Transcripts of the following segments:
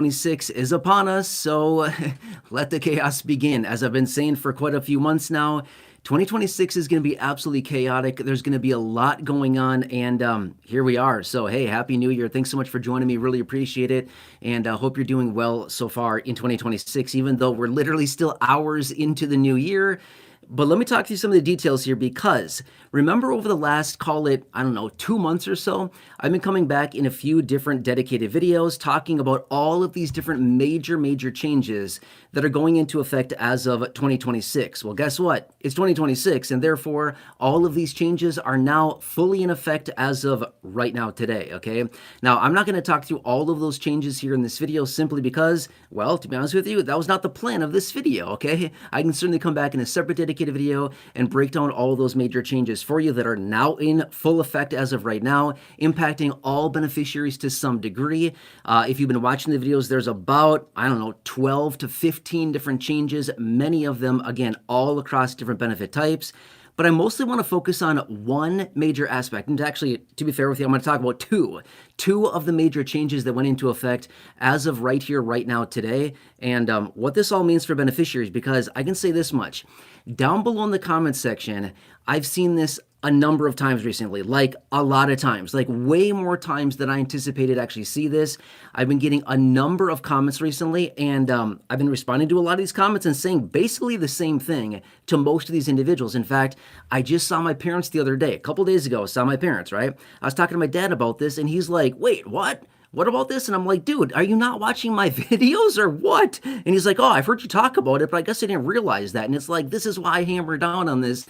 2026 is upon us, so let the chaos begin. As I've been saying for quite a few months now, 2026 is going to be absolutely chaotic. There's going to be a lot going on, and here we are. So, hey, Happy New Year. Thanks so much for joining me. Really appreciate it, and hope you're doing well so far in 2026, even though we're literally still hours into the new year. But let me talk through some of the details here because remember over the last, call it, I don't know, 2 months or so, I've been coming back in a few different dedicated videos talking about all of these different major changes that are going into effect as of 2026. Well, guess what? It's 2026, and therefore all of these changes are now fully in effect as of right now today, okay? Now, I'm not going to talk through all of those changes here in this video simply because, well, to be honest with you, that was not the plan of this video, okay? I can certainly come back in a separate dedicated video and break down all of those major changes for you that are now in full effect as of right now, impacting all beneficiaries to some degree. If you've been watching the videos, there's about, I don't know, 12 to 15 different changes, many of them, again, all across different benefit types. But I mostly want to focus on one major aspect. And actually, to be fair with you, I'm going to talk about two of the major changes that went into effect as of right here, right now, today, and what this all means for beneficiaries, because I can say this much. Down below in the comments section, I've seen this a number of times recently, like a lot of times, like way more times than I anticipated to actually see this. I've been getting a number of comments recently, and I've been responding to a lot of these comments and saying basically the same thing to most of these individuals. In fact, I just saw my parents the other day, a couple days ago, I saw my parents, right? I was talking to my dad about this, and he's like, wait, what? What about this? And I'm like, dude, are you not watching my videos or what? And he's like, oh, I've heard you talk about it, but I guess I didn't realize that. And it's like, this is why I hammer down on this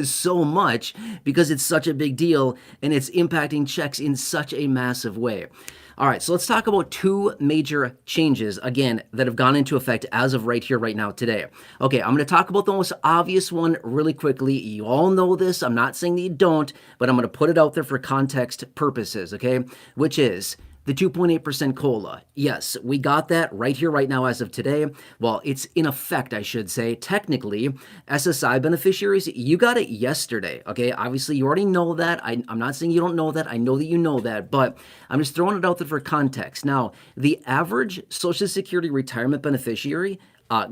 so much, because it's such a big deal and it's impacting checks in such a massive way. All right, so let's talk about two major changes, again, that have gone into effect as of right here, right now, today. Okay, I'm going to talk about the most obvious one really quickly. You all know this. I'm not saying that you don't, but I'm going to put it out there for context purposes, okay, which is the 2.8% COLA. Yes, we got that right here, right now, as of today. Well, it's in effect, I should say. Technically, SSI beneficiaries, you got it yesterday, okay? Obviously, you already know that. I'm not saying you don't know that. I know that you know that, but I'm just throwing it out there for context. Now, the average Social Security retirement beneficiary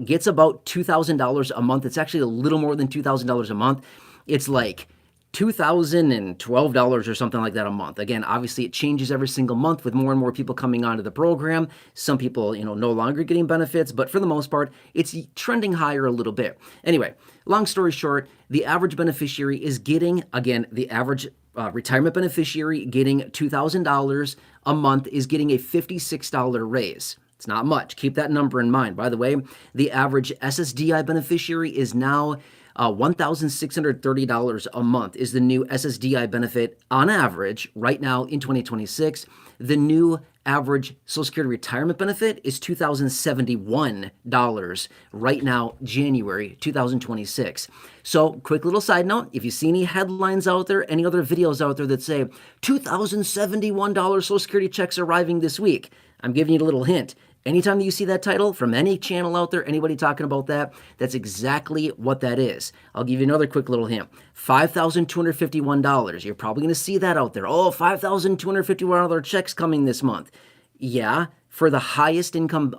gets about $2,000 a month. It's actually a little more than $2,000 a month. It's like $2,012 or something like that a month. Again, obviously it changes every single month with more and more people coming onto the program. Some people, no longer getting benefits, but for the most part, it's trending higher a little bit. Anyway, long story short, the average beneficiary is getting, again, the average retirement beneficiary getting $2,000 a month is getting a $56 raise. It's not much. Keep that number in mind. By the way, the average SSDI beneficiary is now $1,630 a month is the new SSDI benefit on average right now in 2026. The new average Social Security retirement benefit is $2,071 right now, January 2026. So, quick little side note, if you see any headlines out there, any other videos out there that say $2,071 Social Security checks arriving this week, I'm giving you a little hint. Anytime that you see that title from any channel out there, anybody talking about that, that's exactly what that is. I'll give you another quick little hint. $5,251. You're probably going to see that out there. Oh, $5,251 checks coming this month. Yeah, for the highest income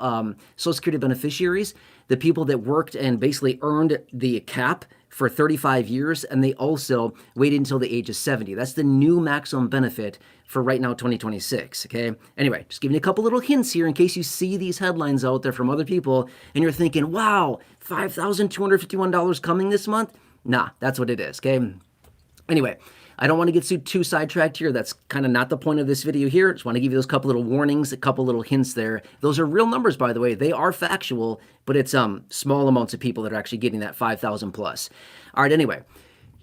Social Security beneficiaries, the people that worked and basically earned the cap for 35 years, and they also waited until the age of 70. That's the new maximum benefit for right now, 2026, okay? Anyway, just giving you a couple little hints here in case you see these headlines out there from other people and you're thinking, wow, $5,251 coming this month? Nah, that's what it is, okay? Anyway, I don't want to get too sidetracked here. That's kind of not the point of this video here. Just want to give you those couple little warnings, a couple little hints there. Those are real numbers, by the way. They are factual, but it's small amounts of people that are actually getting that 5,000 plus. All right, anyway.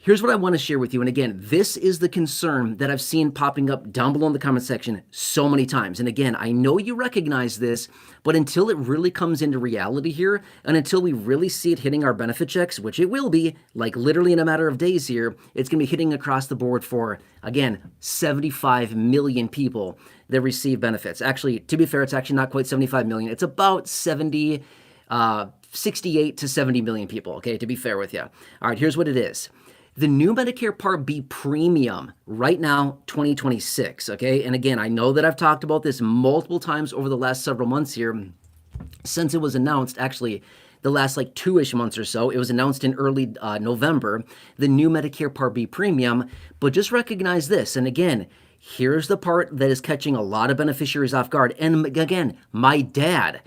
Here's what I want to share with you. And again, this is the concern that I've seen popping up down below in the comment section so many times. And again, I know you recognize this, but until it really comes into reality here, and until we really see it hitting our benefit checks, which it will be, like literally in a matter of days here, it's going to be hitting across the board for, again, 75 million people that receive benefits. Actually, to be fair, it's actually not quite 75 million. It's about 68 to 70 million people, okay, to be fair with you. All right, here's what it is. The new Medicare Part B premium right now, 2026, okay? And again, I know that I've talked about this multiple times over the last several months here since it was announced, actually the last like 2-ish months or so. It was announced in early November, the new Medicare Part B premium. But just recognize this, and again, here's the part that is catching a lot of beneficiaries off guard. And again, my dad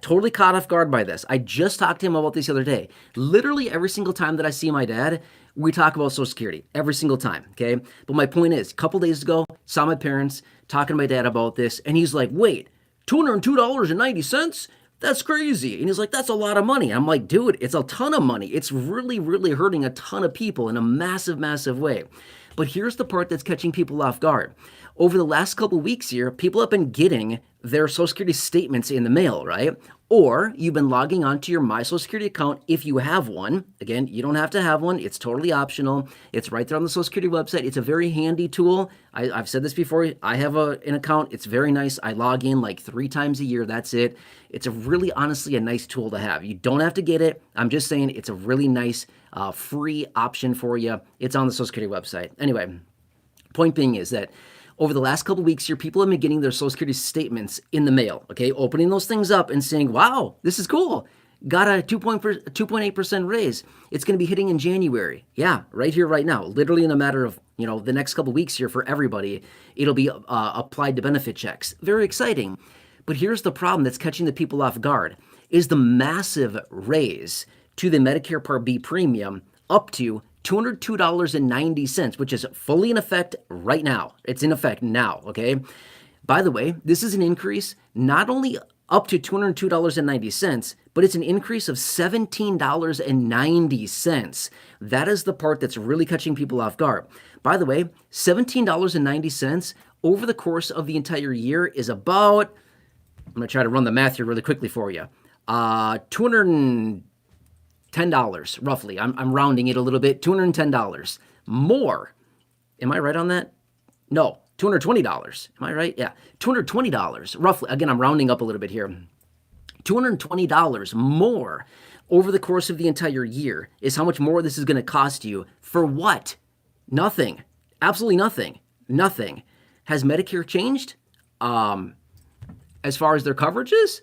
totally caught off guard by this. I just talked to him about this the other day. Literally every single time that I see my dad, we talk about Social Security every single time, okay? But my point is, a couple days ago, saw my parents talking to my dad about this, and he's like, wait, $202.90? That's crazy. And he's like, that's a lot of money. I'm like, dude, it's a ton of money. It's really, really hurting a ton of people in a massive, massive way. But here's the part that's catching people off guard. Over the last couple weeks here, people have been getting their Social Security statements in the mail, right? Or you've been logging onto your My Social Security account if you have one. Again, you don't have to have one. It's totally optional. It's right there on the Social Security website. It's a very handy tool. I've said this before. I have an account. It's very nice. I log in like 3 times a year. That's it. It's a really, honestly, a nice tool to have. You don't have to get it. I'm just saying it's a really nice free option for you. It's on the Social Security website. Anyway, point being is that over the last couple of weeks here, people have been getting their Social Security statements in the mail, okay? Opening those things up and saying, wow, this is cool. Got a 2.8% raise. It's going to be hitting in January. Yeah, right here, right now. Literally in a matter of, the next couple of weeks here for everybody, it'll be applied to benefit checks. Very exciting. But here's the problem that's catching the people off guard, is the massive raise to the Medicare Part B premium up to $202.90, which is fully in effect right now. It's in effect now, okay? By the way, this is an increase not only up to $202.90, but it's an increase of $17.90. That is the part that's really catching people off guard. By the way, $17.90 over the course of the entire year is about, I'm going to try to run the math here really quickly for you, $210 roughly. I'm rounding it a little bit. $210 more. Am I right on that? No, $220. Am I right? Yeah, $220 roughly. Again, I'm rounding up a little bit here. $220 more over the course of the entire year is how much more this is going to cost you. For what? Nothing. Absolutely nothing. Nothing. Has Medicare changed? As far as their coverages?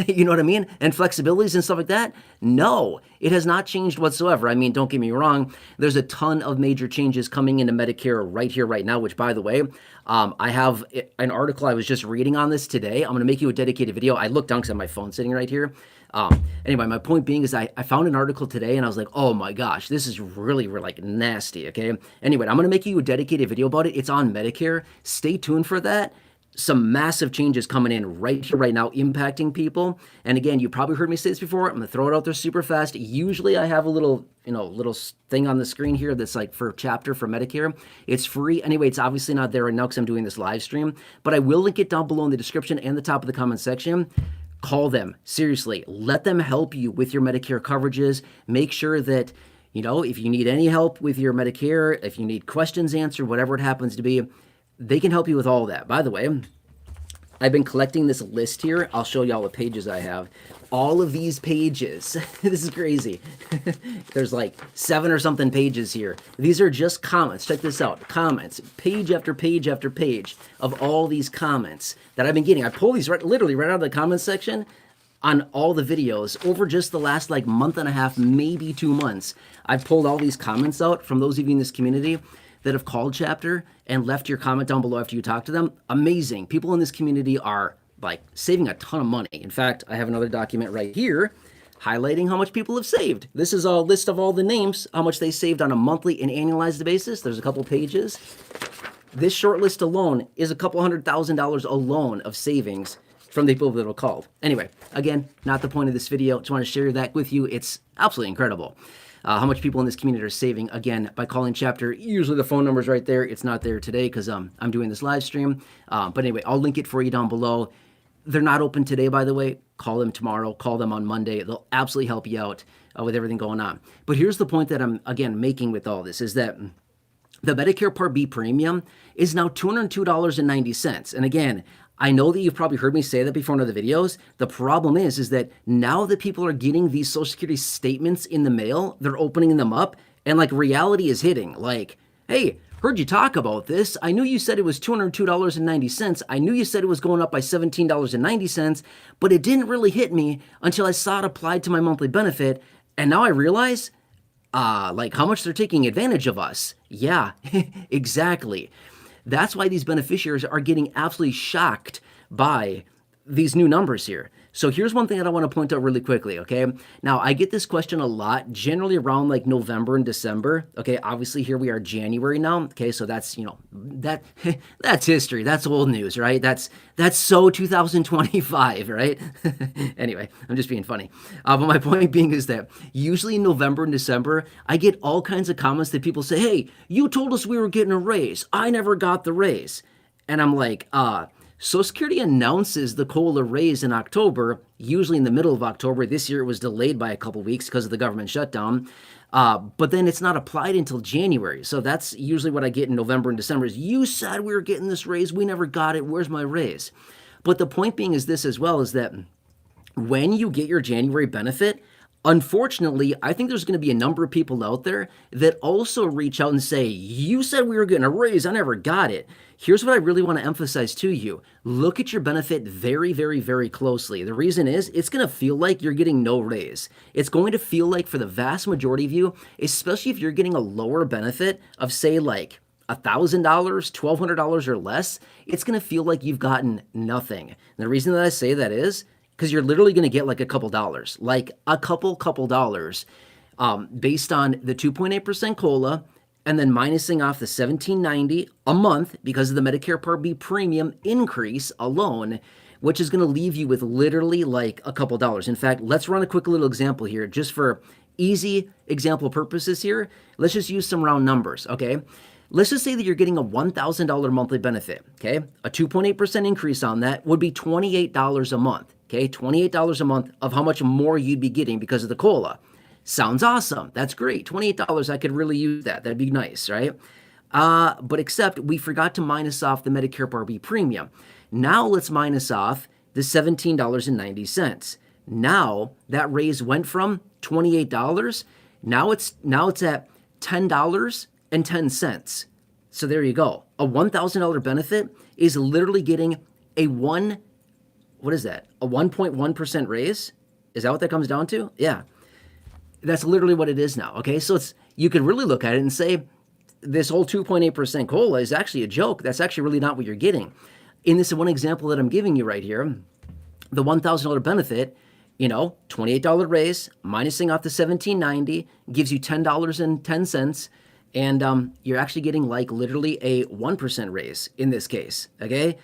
You know what I mean? And flexibilities and stuff like that? No, it has not changed whatsoever. I mean, don't get me wrong. There's a ton of major changes coming into Medicare right here, right now, which, by the way, I have an article I was just reading on this today. I'm going to make you a dedicated video. I looked down because I have my phone sitting right here. Anyway, my point being is I found an article today and I was like, oh my gosh, this is really, really like nasty, okay? Anyway, I'm going to make you a dedicated video about it. It's on Medicare. Stay tuned for that. Some massive changes coming in right here, right now, impacting people. And again, you probably heard me say this before. I'm gonna throw it out there super fast. Usually I have a little thing on the screen here that's like for chapter for Medicare. It's free. Anyway, it's obviously not there right now because I'm doing this live stream, but I will link it down below in the description and the top of the comment section. Call them, seriously. Let them help you with your Medicare coverages. Make sure that, if you need any help with your Medicare, if you need questions answered, whatever it happens to be, they can help you with all that. By the way, I've been collecting this list here. I'll show you all the pages I have. All of these pages. This is crazy. There's like 7 or something pages here. These are just comments. Check this out. Comments. Page after page after page of all these comments that I've been getting. I pull these literally right out of the comments section on all the videos over just the last like month and a half, maybe 2 months. I've pulled all these comments out from those of you in this community that have called chapter and left your comment down below after you talk to them. Amazing. People in this community are like saving a ton of money. In fact, I have another document right here highlighting how much people have saved. This is a list of all the names, how much they saved on a monthly and annualized basis. There's a couple pages. This short list alone is a couple $100,000 alone of savings from the people that have called. Anyway, again, not the point of this video. Just want to share that with you. It's absolutely incredible. How much people in this community are saving, again, by calling chapter. Usually the phone number's right there. It's not there today because I'm doing this live stream. But anyway, I'll link it for you down below. They're not open today, by the way. Call them tomorrow. Call them on Monday. They'll absolutely help you out with everything going on. But here's the point that I'm, again, making with all this is that the Medicare Part B premium is now $202.90. And again, I know that you've probably heard me say that before in other videos. The problem is that now that people are getting these Social Security statements in the mail, they're opening them up, And like reality is hitting. Like, hey, heard you talk about this. I knew you said it was $202.90. I knew you said it was going up by $17.90, but it didn't really hit me until I saw it applied to my monthly benefit. And now I realize, like how much they're taking advantage of us. Yeah, exactly. That's why these beneficiaries are getting absolutely shocked by these new numbers here. So here's one thing that I want to point out really quickly, okay? Now, I get this question a lot, generally around like November and December, okay? Obviously, here we are January now, okay? So that's, that's history. That's old news, right? That's so 2025, right? Anyway, I'm just being funny. But my point being is that usually in November and December, I get all kinds of comments that people say, hey, you told us we were getting a raise. I never got the raise. And I'm like, Social Security announces the COLA raise in October, usually in the middle of October. This year it was delayed by a couple weeks because of the government shutdown. But then it's not applied until January. So that's usually what I get in November and December is, you said we were getting this raise. We never got it. Where's my raise? But the point being is this as well, is that when you get your January benefit, unfortunately, I think there's going to be a number of people out there that also reach out and say, you said we were getting a raise. I never got it. Here's what I really want to emphasize to you. Look at your benefit very, very, very closely. The reason is it's going to feel like you're getting no raise. It's going to feel like for the vast majority of you, especially if you're getting a lower benefit of say like $1,000, $1,200 or less, it's going to feel like you've gotten nothing. And the reason that I say that is because you're literally going to get like a couple dollars, like a couple dollars based on the 2.8% COLA and then minusing off the $1,790 a month because of the Medicare Part B premium increase alone, which is going to leave you with literally like a couple dollars. In fact, let's run a quick little example here just for easy example purposes here. Let's just use some round numbers, okay? Let's just say that you're getting a $1,000 monthly benefit, okay? A 2.8% increase on that would be $28 a month, okay? $28 a month of how much more you'd be getting because of the COLA. Sounds awesome. That's great. $28, I could really use that. That'd be nice, right? But except we forgot to minus off the Medicare Part B premium. Now let's minus off the $17.90. Now that raise went from $28. Now it's at $10.10. So there you go. A $1,000 benefit is literally getting a 1.1% raise? Is that what that comes down to? Yeah. That's literally what it is now. Okay. So you could really look at it and say this whole 2.8% COLA is actually a joke. That's actually really not what you're getting. In this one example that I'm giving you right here, the $1,000 benefit, $28 raise, minusing off the $1,790 gives you $10.10. And you're actually getting like literally a 1% raise in this case, okay?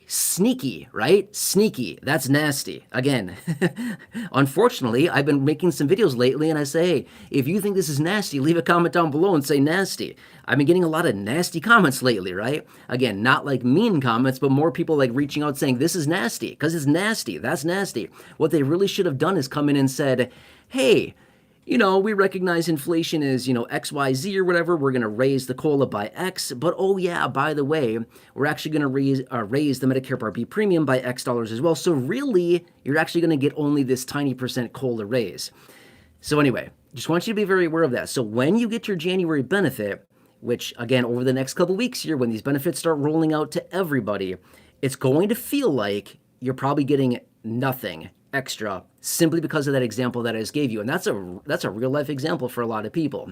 Sneaky, right? Sneaky. That's nasty. Again, unfortunately, I've been making some videos lately and I say, hey, if you think this is nasty, leave a comment down below and say nasty. I've been getting a lot of nasty comments lately, right? Again, not like mean comments, but more people like reaching out saying this is nasty because it's nasty. That's nasty. What they really should have done is come in and said, hey, we recognize inflation is, XYZ or whatever. We're going to raise the COLA by X. But, oh, yeah, by the way, we're actually going to raise the Medicare Part B premium by X dollars as well. So really, you're actually going to get only this tiny percent COLA raise. So anyway, just want you to be very aware of that. So when you get your January benefit, which, again, over the next couple weeks here, when these benefits start rolling out to everybody, it's going to feel like you're probably getting nothing extra simply because of that example that I just gave you. And that's a real life example for a lot of people.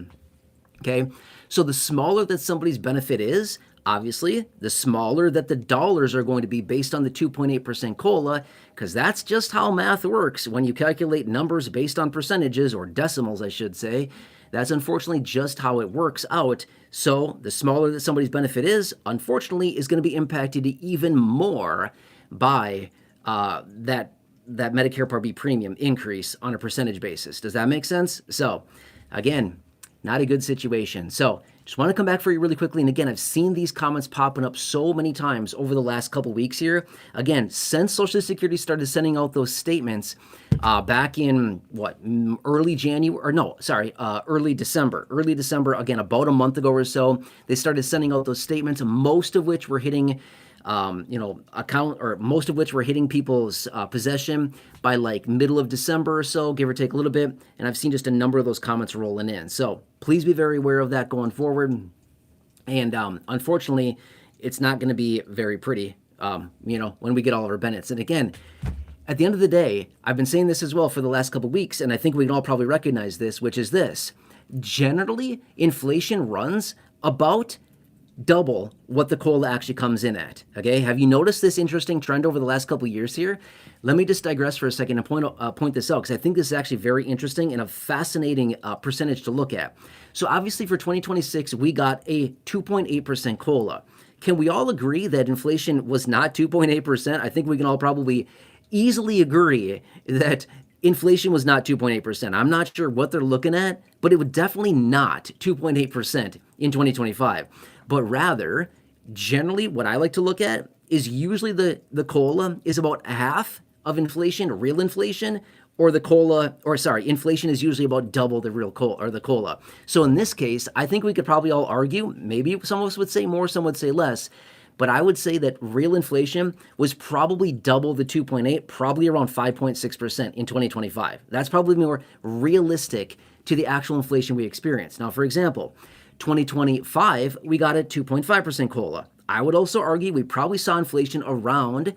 Okay. So the smaller that somebody's benefit is, obviously, the smaller that the dollars are going to be based on the 2.8% COLA, because that's just how math works. When you calculate numbers based on percentages or decimals, I should say, that's unfortunately just how it works out. So the smaller that somebody's benefit is, unfortunately, is going to be impacted even more by that Medicare Part B premium increase on a percentage basis. Does that make sense? So again, not a good situation. So just want to come back for you really quickly. And again, I've seen these comments popping up so many times over the last couple weeks here. Again, since Social Security started sending out those statements back in early December, again, about a month ago or so, they started sending out those statements, most of which were hitting account, or most of which were hitting people's possession by like middle of December or so, give or take a little bit. And I've seen just a number of those comments rolling in. So please be very aware of that going forward. And unfortunately, it's not going to be very pretty, when we get all of our benefits. And again, at the end of the day, I've been saying this as well for the last couple of weeks, and I think we can all probably recognize this, which is this. Generally, inflation runs about double what the COLA actually comes in at. Okay, have you noticed this interesting trend over the last couple of years here? Let me just digress for a second and point this out, because I think this is actually very interesting and a fascinating percentage to look at. So obviously for 2026, we got a 2.8% COLA. Can we all agree that inflation was not 2.8%? I think we can all probably easily agree that inflation was not 2.8%. I'm not sure what they're looking at, but it was definitely not 2.8% in 2025. But rather, generally, what I like to look at is usually the COLA is about half of inflation, real inflation, or inflation is usually about double the real COLA or the COLA. So in this case, I think we could probably all argue, maybe some of us would say more, some would say less, but I would say that real inflation was probably double the 2.8, probably around 5.6% in 2025. That's probably more realistic to the actual inflation we experienced. Now, for example, 2025, we got a 2.5% COLA. I would also argue we probably saw inflation around,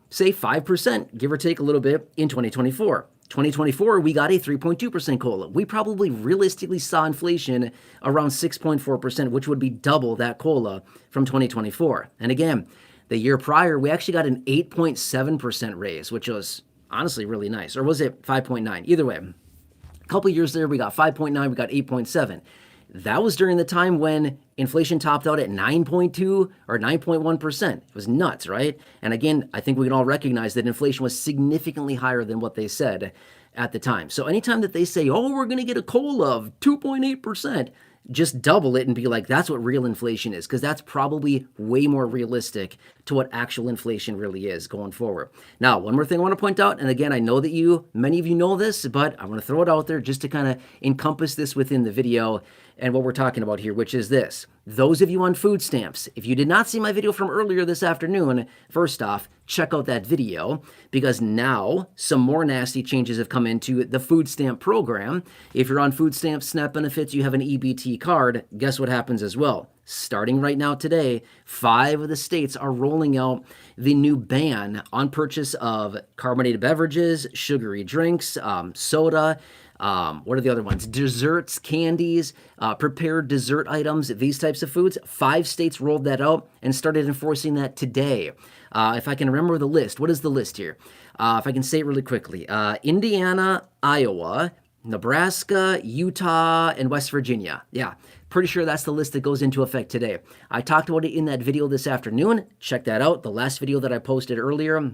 say, 5%, give or take a little bit, in 2024. 2024, we got a 3.2% COLA. We probably realistically saw inflation around 6.4%, which would be double that COLA from 2024. And again, the year prior, we actually got an 8.7% raise, which was honestly really nice. Or was it 5.9? Either way, a couple years there, we got 5.9, we got 8.7. That was during the time when inflation topped out at 9.2 or 9.1%. It was nuts, right? And again, I think we can all recognize that inflation was significantly higher than what they said at the time. So anytime that they say, oh, we're going to get a COLA of 2.8%, just double it and be like, that's what real inflation is, because that's probably way more realistic to what actual inflation really is going forward. Now, one more thing I want to point out, and again, I know that many of you know this, but I want to throw it out there just to kind of encompass this within the video and what we're talking about here, which is this. Those of you on food stamps, if you did not see my video from earlier this afternoon, first off, check out that video, because now some more nasty changes have come into the food stamp program. If you're on food stamps, SNAP benefits, you have an EBT card, guess what happens as well? Starting right now today, 5 of the states are rolling out the new ban on purchase of carbonated beverages, sugary drinks, soda. What are the other ones? Desserts, candies, prepared dessert items, these types of foods. 5 states rolled that out and started enforcing that today. If I can remember the list, what is the list here? If I can say it really quickly. Indiana, Iowa, Nebraska, Utah, and West Virginia. Yeah, pretty sure that's the list that goes into effect today. I talked about it in that video this afternoon. Check that out. The last video that I posted earlier.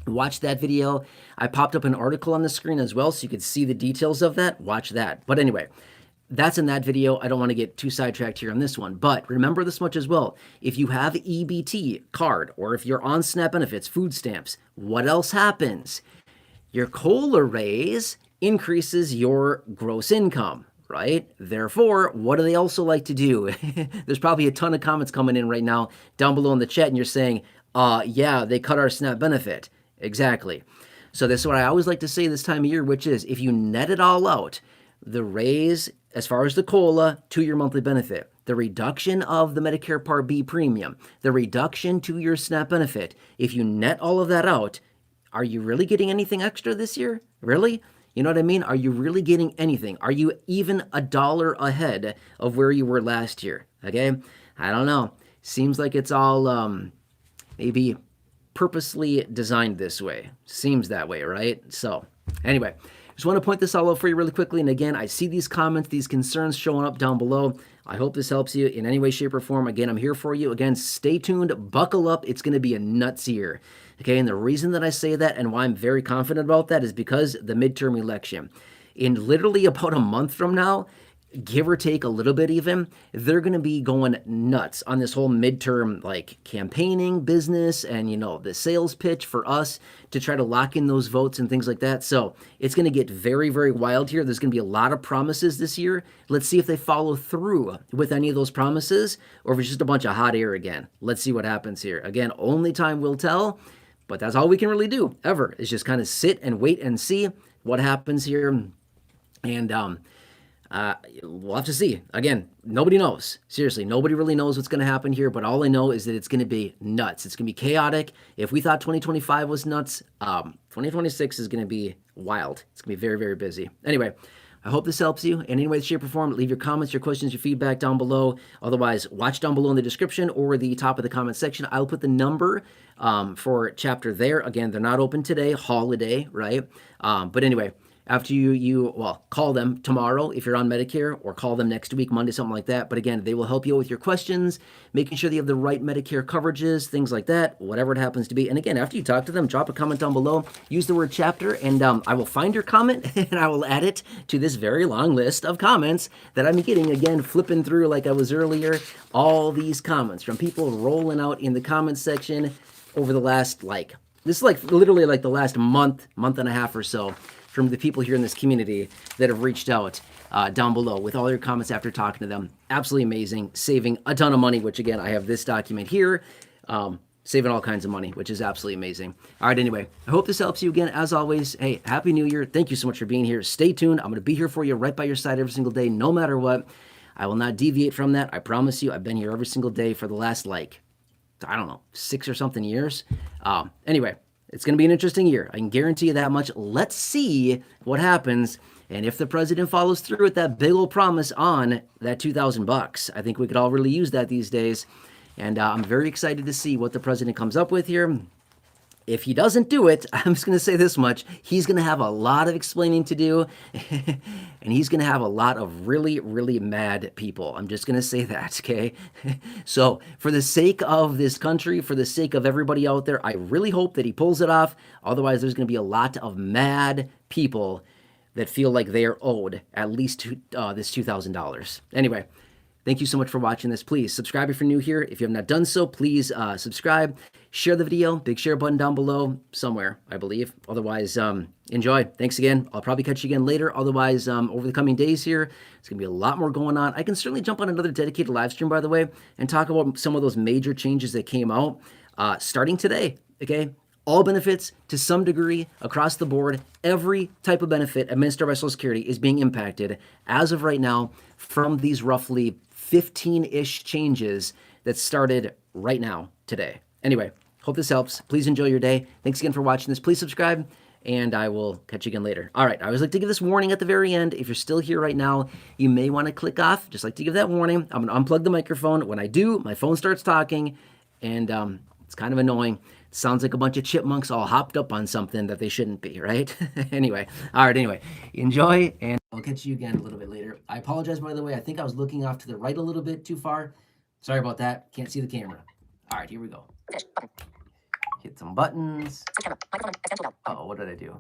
Watch that video. I popped up an article on the screen as well, so you could see the details of that. Watch that. But anyway, that's in that video. I don't want to get too sidetracked here on this one, but remember this much as well. If you have EBT card, or if you're on SNAP benefits, food stamps, what else happens? Your COLA raise increases your gross income, right? Therefore, what do they also like to do? There's probably a ton of comments coming in right now down below in the chat, and you're saying, yeah, they cut our SNAP benefit. Exactly. So this is what I always like to say this time of year, which is if you net it all out, the raise as far as the COLA to your monthly benefit, the reduction of the Medicare Part B premium, the reduction to your SNAP benefit, if you net all of that out, are you really getting anything extra this year? Really? You know what I mean? Are you really getting anything? Are you even $1 ahead of where you were last year? Okay? I don't know. Seems like it's all maybe purposely designed this way. Seems that way, right? So anyway, just want to point this all out for you really quickly. And again, I see these comments, these concerns showing up down below. I hope this helps you in any way, shape, or form. Again, I'm here for you. Again, stay tuned, buckle up. It's going to be a nuts year. Okay, and the reason that I say that and why I'm very confident about that is because the midterm election. In literally about a month from now, give or take a little bit even, they're going to be going nuts on this whole midterm like campaigning business and, you know, the sales pitch for us to try to lock in those votes and things like that. So it's going to get very, very wild here. There's going to be a lot of promises this year. Let's see if they follow through with any of those promises or if it's just a bunch of hot air again. Let's see what happens here. Again, only time will tell, but that's all we can really do ever is just kind of sit and wait and see what happens here. And, we'll have to see. Again, nobody knows. Seriously, nobody really knows what's going to happen here, but all I know is that it's going to be nuts. It's going to be chaotic. If we thought 2025 was nuts, 2026 is going to be wild. It's going to be very, very busy. Anyway, I hope this helps you in any way, shape, or form. Leave your comments, your questions, your feedback down below. Otherwise, watch down below in the description or the top of the comment section. I'll put the number for chapter there. Again, they're not open today, holiday, right? But anyway, after you call them tomorrow if you're on Medicare, or call them next week, Monday, something like that. But again, they will help you with your questions, making sure that you have the right Medicare coverages, things like that, whatever it happens to be. And again, after you talk to them, drop a comment down below, use the word chapter, and I will find your comment and I will add it to this very long list of comments that I'm getting. Again, flipping through like I was earlier, all these comments from people rolling out in the comment section over the last literally the last month and a half or so, from the people here in this community that have reached out down below with all your comments after talking to them. Absolutely amazing, saving a ton of money, which again, I have this document here, saving all kinds of money, which is absolutely amazing. All right, anyway, I hope this helps you. Again, as always, hey, Happy New Year. Thank you so much for being here. Stay tuned. I'm going to be here for you, right by your side every single day, no matter what. I will not deviate from that. I promise you. I've been here every single day for the last, 6 or something years. Anyway, it's going to be an interesting year. I can guarantee you that much. Let's see what happens. And if the president follows through with that big old promise on that $2,000, I think we could all really use that these days. And I'm very excited to see what the president comes up with here. If he doesn't do it, I'm just going to say this much. He's going to have a lot of explaining to do, and he's going to have a lot of really, really mad people. I'm just going to say that, okay? So for the sake of this country, for the sake of everybody out there, I really hope that he pulls it off. Otherwise, there's going to be a lot of mad people that feel like they are owed at least this $2,000. Anyway, thank you so much for watching this. Please subscribe if you're new here. If you have not done so, please subscribe. Share the video. Big share button down below somewhere, I believe. Otherwise, enjoy. Thanks again. I'll probably catch you again later. Otherwise, over the coming days here, it's going to be a lot more going on. I can certainly jump on another dedicated live stream, by the way, and talk about some of those major changes that came out starting today, okay? All benefits to some degree across the board. Every type of benefit administered by Social Security is being impacted as of right now from these roughly 15-ish changes that started right now today. Anyway, hope this helps. Please enjoy your day. Thanks again for watching this. Please subscribe, and I will catch you again later. All right, I always like to give this warning at the very end. If you're still here right now, you may want to click off. Just like to give that warning. I'm going to unplug the microphone. When I do, my phone starts talking, and it's kind of annoying. It sounds like a bunch of chipmunks all hopped up on something that they shouldn't be, right? Anyway, enjoy, and I'll catch you again a little bit later. I apologize, by the way. I think I was looking off to the right a little bit too far. Sorry about that. Can't see the camera. All right, here we go. Hit some buttons. Oh, what did I do?